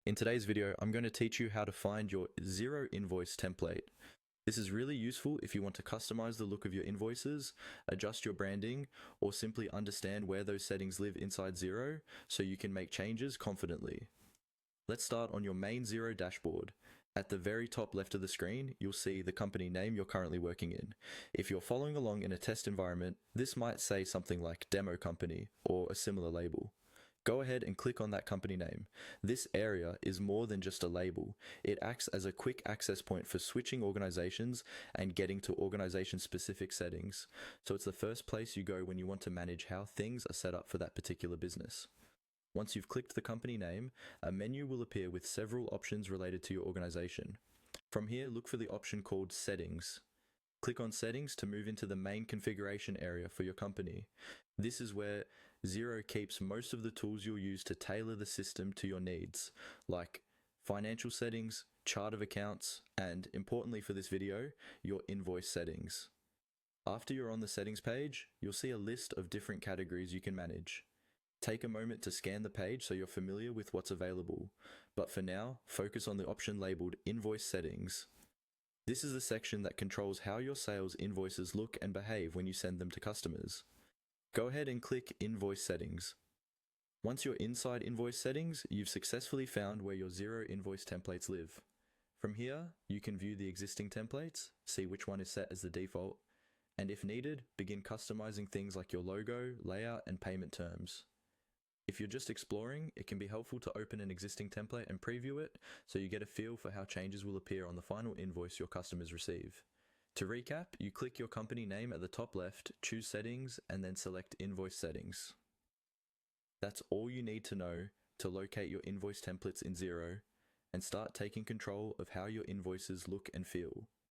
In today's video, I'm going to teach you how to find your Xero Invoice template. This is really useful if you want to customize the look of your invoices, adjust your branding, or simply understand where those settings live inside Xero so you can make changes confidently. Let's start on your main Xero dashboard. At the very top left of the screen, you'll see the company name you're currently working in. If you're following along in a test environment, this might say something like Demo Company or a similar label. Go ahead and click on that company name. This area is more than just a label. It acts as a quick access point for switching organizations and getting to organization-specific settings. So it's the first place you go when you want to manage how things are set up for that particular business. Once you've clicked the company name, a menu will appear with several options related to your organization. From here, look for the option called Settings. Click on Settings to move into the main configuration area for your company. This is where Xero keeps most of the tools you'll use to tailor the system to your needs, like financial settings, chart of accounts, and, importantly for this video, your invoice settings. After you're on the settings page, you'll see a list of different categories you can manage. Take a moment to scan the page so you're familiar with what's available, but for now, focus on the option labeled Invoice Settings. This is the section that controls how your sales invoices look and behave when you send them to customers. Go ahead and click Invoice Settings. Once you're inside Invoice Settings, you've successfully found where your Xero invoice templates live. From here, you can view the existing templates, see which one is set as the default, and if needed, begin customizing things like your logo, layout, and payment terms. If you're just exploring, it can be helpful to open an existing template and preview it so you get a feel for how changes will appear on the final invoice your customers receive. To recap, you click your company name at the top left, choose Settings, and then select Invoice Settings. That's all you need to know to locate your invoice templates in Xero and start taking control of how your invoices look and feel.